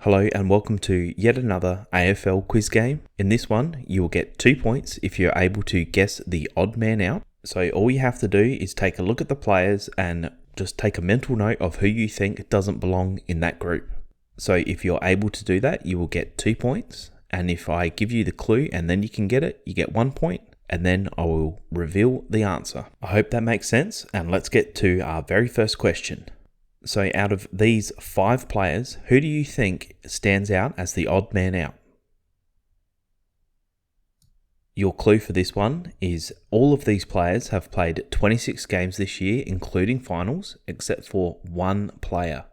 Hello and welcome to yet another AFL quiz game. In this one, you will get 2 points if you're able to guess the odd man out. So all you have to do is take a look at the players and just take a mental note of who you think doesn't belong in that group. So if you're able to do that, you will get 2 points. And if I give you the clue and then you can get it, you get 1 point. And then I will reveal the answer. I hope that makes sense. And let's get to our very first question. So out of these 5 players, who do you think stands out as the odd man out? Your clue for this one is all of these players have played 26 games this year, including finals, except for one player.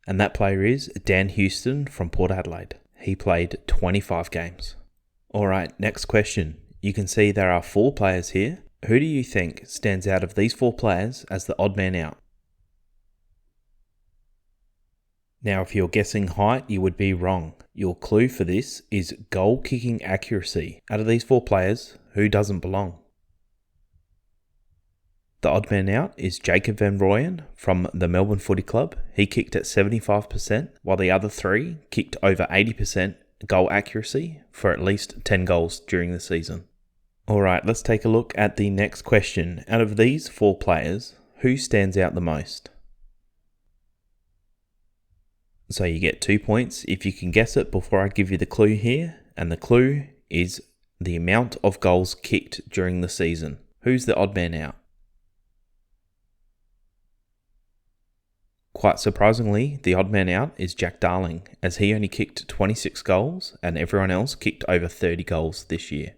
And that player is Dan Houston from Port Adelaide. He played 25 games. Alright, next question. You can see there are 4 players here. Who do you think stands out of these 4 players as the odd man out? Now, if you're guessing height, you would be wrong. Your clue for this is goal kicking accuracy. Out of these 4 players, who doesn't belong? The odd man out is Jacob Van Rooyen from the Melbourne Footy Club. He kicked at 75%, while the other 3 kicked over 80% goal accuracy for at least 10 goals during the season. Alright, let's take a look at the next question. Out of these 4 players, who stands out the most? So you get 2 points if you can guess it before I give you the clue here. And the clue is the amount of goals kicked during the season. Who's the odd man out? Quite surprisingly, the odd man out is Jack Darling, as he only kicked 26 goals and everyone else kicked over 30 goals this year.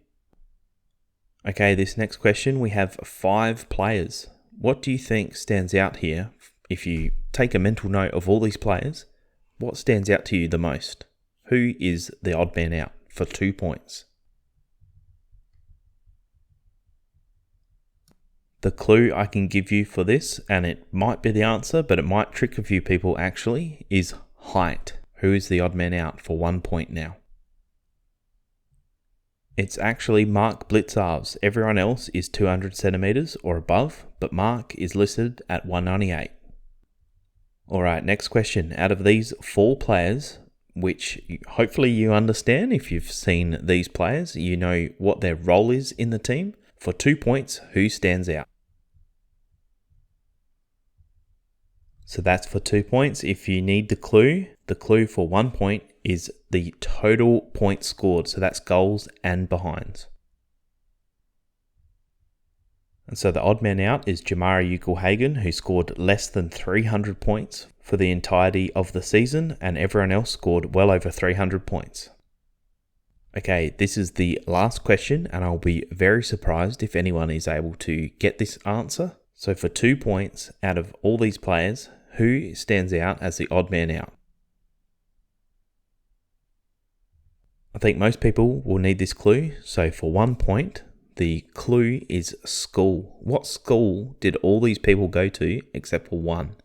Okay, this next question, we have 5 players. What do you think stands out here? If you take a mental note of all these players, what stands out to you the most? Who is the odd man out for 2 points? The clue I can give you for this, and it might be the answer, but it might trick a few people actually, is height. Who is the odd man out for 1 point now? It's actually Mark Blitzarves. Everyone else is 200 centimeters or above, but Mark is listed at 198. Alright, next question. Out of these 4 players, which hopefully you understand if you've seen these players, you know what their role is in the team. For 2 points, who stands out? So that's for 2 points. If you need the clue for 1 point is the total points scored. So that's goals and behinds. And so the odd man out is Jamari Ugle-Hagan, who scored less than 300 points for the entirety of the season, and everyone else scored well over 300 points. Okay, this is the last question, and I'll be very surprised if anyone is able to get this answer. So for 2 points, out of all these players, who stands out as the odd man out? I think most people will need this clue. So for 1 point, the clue is school. What school did all these people go to except for one?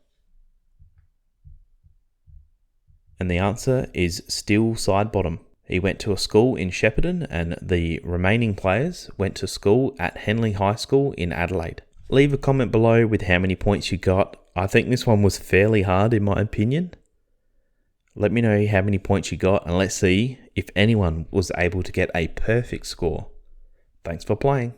And the answer is still Sidebottom. He went to a school in Shepparton, and the remaining players went to school at Henley High School in Adelaide. Leave a comment below with how many points you got. I think this one was fairly hard in my opinion. Let me know how many points you got, and let's see if anyone was able to get a perfect score. Thanks for playing.